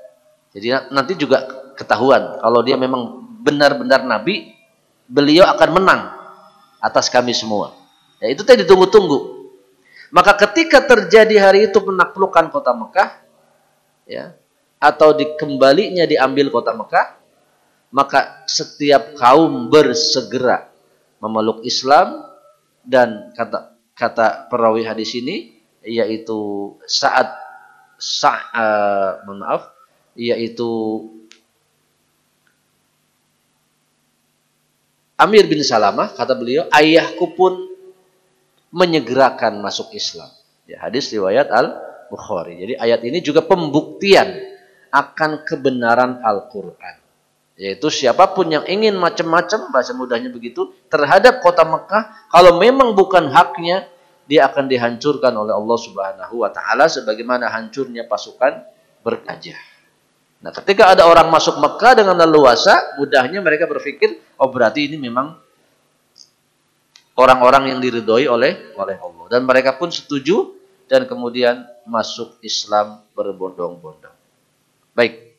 Jadi nanti juga ketahuan kalau dia memang benar-benar nabi, beliau akan menang atas kami semua. Ya, itu tadi ditunggu-tunggu. Maka ketika terjadi hari itu penaklukan kota Mekah, ya, atau dikembalinya diambil kota Mekah, maka setiap kaum bersegera memeluk Islam. Dan kata perawi hadis ini, yaitu yaitu Amir bin Salamah, kata beliau, ayahku pun menyegerakan masuk Islam. Ya, hadis riwayat Al-Bukhari. Jadi ayat ini juga pembuktian akan kebenaran Al-Quran. Yaitu siapapun yang ingin macam-macam, bahasa mudahnya begitu, terhadap kota Mekah, kalau memang bukan haknya, dia akan dihancurkan oleh Allah Subhanahu wa taala sebagaimana hancurnya pasukan bergajah. Nah, ketika ada orang masuk Mekah dengan leluasa, mudahnya mereka berpikir, oh berarti ini memang orang-orang yang diridhoi oleh Allah. Dan mereka pun setuju dan kemudian masuk Islam berbondong-bondong. Baik.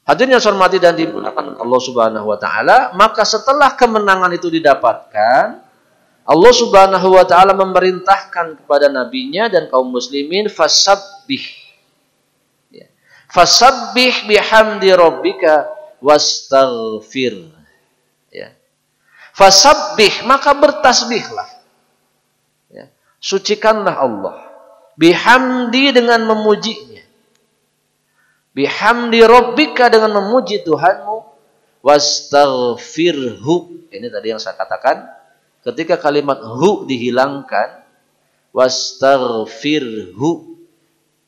Hadirin yang saya hormati dan dimuliakan Allah Subhanahu wa taala, maka setelah kemenangan itu didapatkan, Allah Subhanahu wa taala memerintahkan kepada nabinya dan kaum muslimin, fasabbih. Ya. Fasabbih bihamdi rabbika wastaghfir. Ya. Fasabbih, maka bertasbihlah. Ya. Sucikanlah Allah. Bihamdi, dengan memujinya. Bihamdi rabbika, dengan memuji Tuhanmu. Wastaghfirhu. Ini tadi yang saya katakan. Ketika kalimat hu dihilangkan. Wastaghfirhu.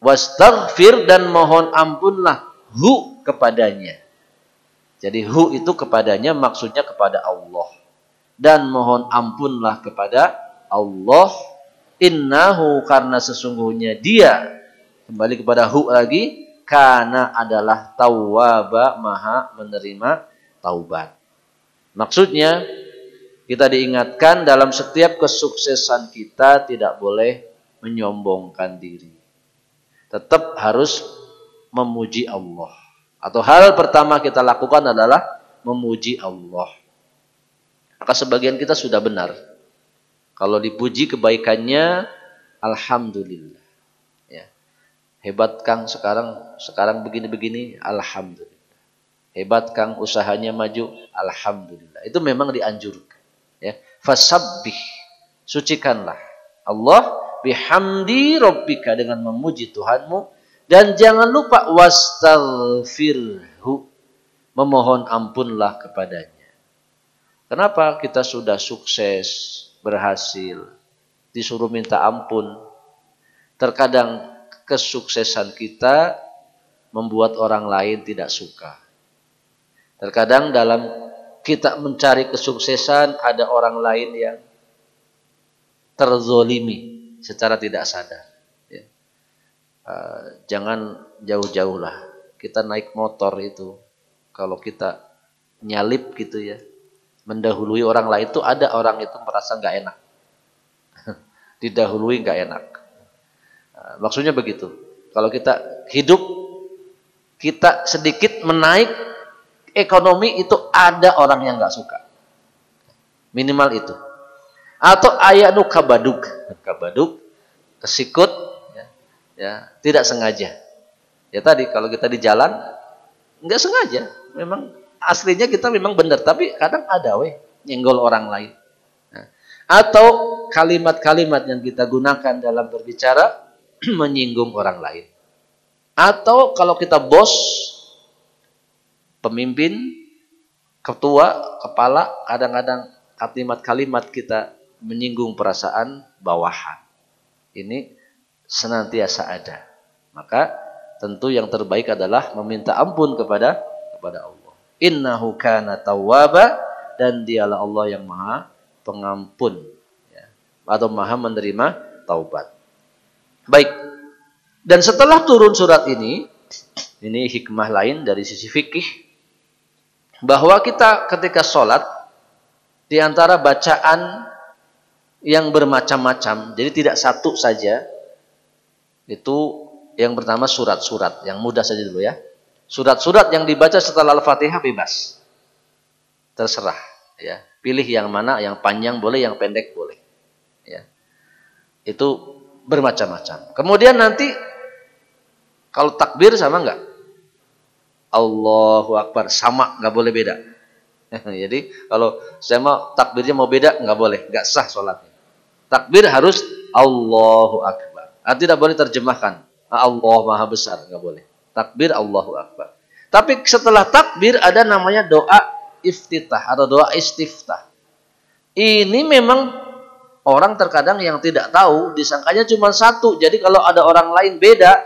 Wastaghfir, dan mohon ampunlah hu kepadanya. Jadi hu itu kepadanya maksudnya kepada Allah. Dan mohon ampunlah kepada Allah. Innahu, karena sesungguhnya dia, kembali kepada hu lagi, karena adalah tawwaba, maha menerima taubat. Maksudnya kita diingatkan dalam setiap kesuksesan kita tidak boleh menyombongkan diri. Tetap harus memuji Allah. Atau hal pertama kita lakukan adalah memuji Allah. Maka sebagian kita sudah benar. Kalau dipuji kebaikannya, alhamdulillah. Ya. Hebat Kang sekarang begini-begini, alhamdulillah. Hebat Kang usahanya maju, alhamdulillah. Itu memang dianjurkan. Ya. Fasabbih, sucikanlah Allah bihamdi rabbika, dengan memuji Tuhanmu, dan jangan lupa wastaghfirhu, memohon ampunlah kepadanya. Kenapa kita sudah sukses, berhasil, disuruh minta ampun? Terkadang kesuksesan kita membuat orang lain tidak suka. Terkadang dalam kita mencari kesuksesan, ada orang lain yang terzolimi secara tidak sadar. Ya. Jangan jauh-jauh lah. Kita naik motor itu, kalau kita nyalip gitu ya, mendahului orang lain, itu ada orang itu merasa nggak enak. didahului nggak enak. Nah, maksudnya begitu. Kalau kita hidup, kita sedikit menaik ekonomi, itu ada orang yang nggak suka. Minimal itu. Atau ayanu kabaduk, kesikut, ya, tidak sengaja. Ya tadi kalau kita di jalan nggak sengaja, memang aslinya kita memang benar, tapi kadang ada nyenggol orang lain. Nah, atau kalimat-kalimat yang kita gunakan dalam berbicara menyinggung orang lain. Atau kalau kita bos, pemimpin, ketua, kepala, kadang-kadang kalimat-kalimat kita menyinggung perasaan bawahan. Ini senantiasa ada. Maka tentu yang terbaik adalah meminta ampun kepada Allah. Innahu kana tawwaba, dan dialah Allah yang maha pengampun, ya, atau maha menerima taubat. Baik. Dan setelah turun surat ini hikmah lain dari sisi fikih, bahwa kita ketika sholat, di antara bacaan yang bermacam-macam, jadi tidak satu saja. Itu yang pertama surat-surat, yang mudah saja dulu ya. Surat-surat yang dibaca setelah Al-Fatihah bebas. Terserah ya. Pilih yang mana, yang panjang boleh, yang pendek boleh. Ya. Itu bermacam-macam. Kemudian nanti kalau takbir sama enggak? Allahu Akbar sama, enggak boleh beda. Jadi kalau saya mau takbirnya mau beda, enggak boleh, enggak sah sholatnya. Takbir harus Allahu Akbar. Tidak boleh terjemahkan Allah Maha Besar, enggak boleh. Takbir Allahu Akbar. Tapi setelah takbir ada namanya doa iftitah atau doa istiftah. Ini memang orang terkadang yang tidak tahu, disangkanya cuma satu. Jadi kalau ada orang lain beda,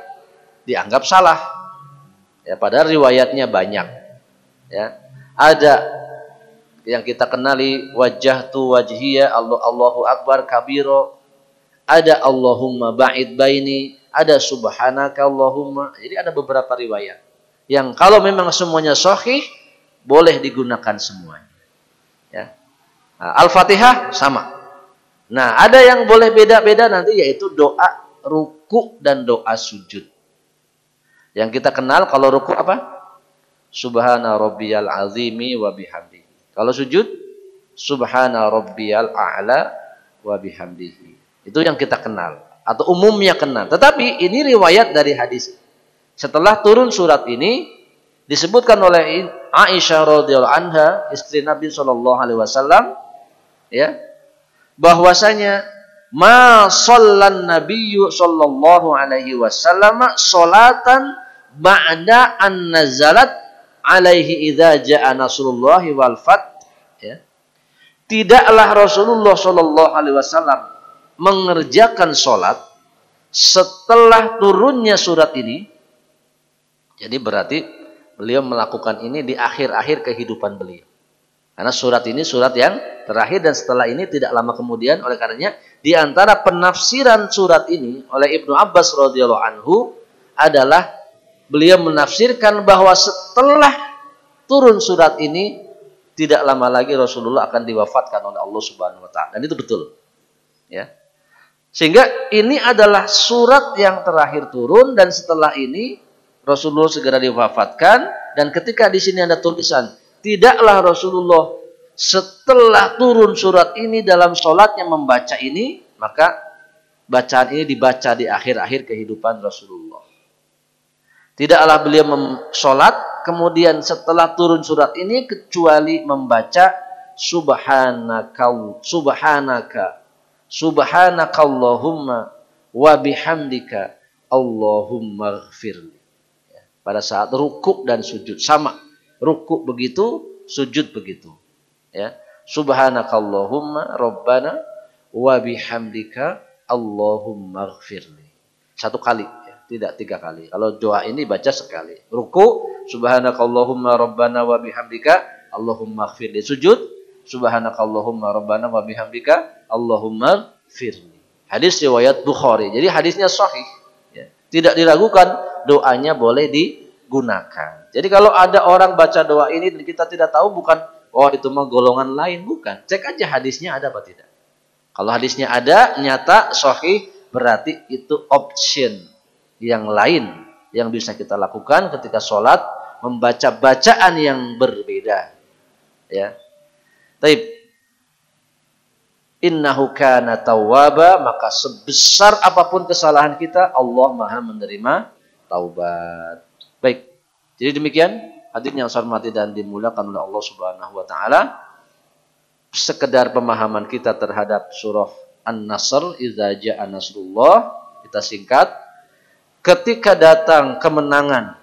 dianggap salah. Ya, padahal riwayatnya banyak. Ya, ada yang kita kenali wajjahtu wajhiya Allahu Akbar kabiro, ada Allahumma ba'id baini, ada subhanaka Allahumma. Jadi ada beberapa riwayat yang kalau memang semuanya sahih boleh digunakan semuanya. Ya. Nah, Al-Fatihah sama. Nah, ada yang boleh beda-beda nanti, yaitu doa ruku dan doa sujud. Yang kita kenal kalau ruku apa? Subhana rabbiyal azimi wa bihamdihi. Kalau sujud, subhana rabbiyal a'la wa bihamdihi. Itu yang kita kenal atau umumnya kenal. Tetapi ini riwayat dari hadis. Setelah turun surat ini disebutkan oleh Aisyah radhiyallahu anha, istri Nabi sallallahu alaihi wasallam, ya, bahwasanya ma shallan nabiyyu sallallahu alaihi wasallam salatan ba'da an nazalat alaihi idza jaa nasrullahi wal fath, ya. Tidaklah Rasulullah sallallahu alaihi wasallam mengerjakan salat setelah turunnya surat ini. Jadi berarti beliau melakukan ini di akhir-akhir kehidupan beliau. Karena surat ini surat yang terakhir, dan setelah ini tidak lama kemudian. Oleh karenanya di antara penafsiran surat ini oleh Ibnu Abbas radhiyallahu anhu adalah beliau menafsirkan bahwa setelah turun surat ini tidak lama lagi Rasulullah akan diwafatkan oleh Allah Subhanahu wa taala. Dan itu betul. Ya. Sehingga ini adalah surat yang terakhir turun, dan setelah ini Rasulullah segera diwafatkan. Dan ketika di sini ada tulisan tidaklah Rasulullah setelah turun surat ini dalam sholatnya membaca ini, maka bacaan ini dibaca di akhir-akhir kehidupan Rasulullah. Tidaklah beliau sholat kemudian setelah turun surat ini kecuali membaca subhanakallahumma wa bihamdika Allahumma ghfirli. Pada saat rukuk dan sujud sama. Rukuk begitu, sujud begitu. Ya. Subhanakallahumma rabbana wa bihamdika Allahumma ghfirli. Satu kali, ya. Tidak 3 kali. Kalau doa ini baca sekali. Rukuk, subhanakallahumma rabbana wa bihamdika Allahumma ghfirli. Sujud, subhanakallahumma rabbana wa bihamdika Allahumma ghfirli. Hadis riwayat Bukhari. Jadi hadisnya sahih. Ya. Tidak diragukan, doanya boleh digunakan. Jadi kalau ada orang baca doa ini dan kita tidak tahu, bukan oh itu mah golongan lain, bukan. Cek aja hadisnya ada apa tidak. Kalau hadisnya ada, nyata, sahih, berarti itu option yang lain yang bisa kita lakukan ketika sholat, membaca bacaan yang berbeda. Ya. Taib. Innahu kana tawwaba, maka sebesar apapun kesalahan kita, Allah Maha menerima taubat. Baik. Jadi demikian hadirin yang saya hormati dan dimuliakan oleh Allah Subhanahu wa taala. Sekedar pemahaman kita terhadap surah An-Nasr, idza jaa nasrullah, kita singkat. Ketika datang kemenangan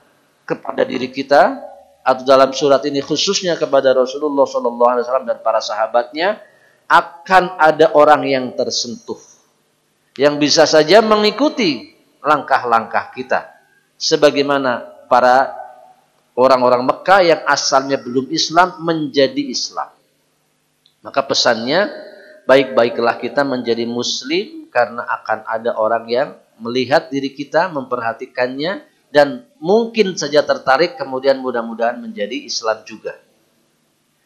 kepada diri kita, atau dalam surat ini khususnya kepada Rasulullah SAW dan para sahabatnya, akan ada orang yang tersentuh, yang bisa saja mengikuti langkah-langkah kita, sebagaimana para orang-orang Mekah yang asalnya belum Islam menjadi Islam. Maka pesannya, baik-baiklah kita menjadi muslim karena akan ada orang yang melihat diri kita, memperhatikannya, dan mungkin saja tertarik, kemudian mudah-mudahan menjadi Islam juga.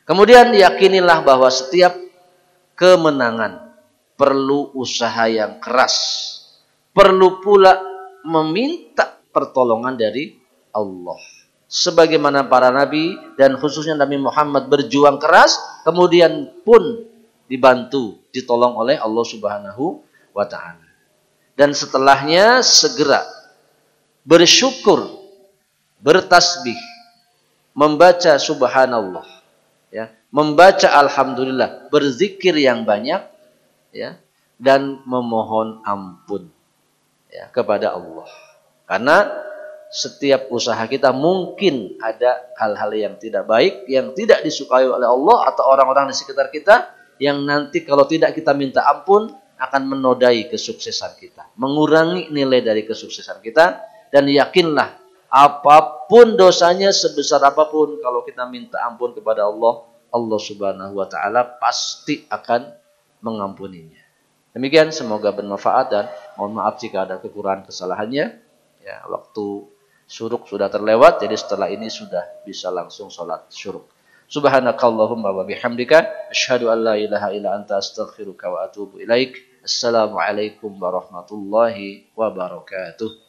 Kemudian yakinilah bahwa setiap kemenangan perlu usaha yang keras. Perlu pula meminta pertolongan dari Allah. Sebagaimana para nabi dan khususnya Nabi Muhammad berjuang keras, kemudian pun dibantu, ditolong oleh Allah Subhanahu wa taala. Dan setelahnya segera bersyukur, bertasbih, membaca subhanallah, ya, membaca alhamdulillah, berzikir yang banyak, ya, dan memohon ampun, ya, kepada Allah. Karena setiap usaha kita mungkin ada hal-hal yang tidak baik, yang tidak disukai oleh Allah atau orang-orang di sekitar kita, yang nanti kalau tidak kita minta ampun akan menodai kesuksesan kita, mengurangi nilai dari kesuksesan kita. Dan yakinlah apapun dosanya, sebesar apapun, kalau kita minta ampun kepada Allah, Allah Subhanahu wa taala pasti akan mengampuninya. Demikian, semoga bermanfaat dan mohon maaf jika ada kekurangan kesalahannya. Ya, waktu syuruk sudah terlewat, jadi setelah ini sudah bisa langsung sholat syuruk. Subhanakallahumma wa bihamdika asyhadu an la ilaha illa anta astaghfiruka wa atubu ilaik. Assalamualaikum warahmatullahi wabarakatuh.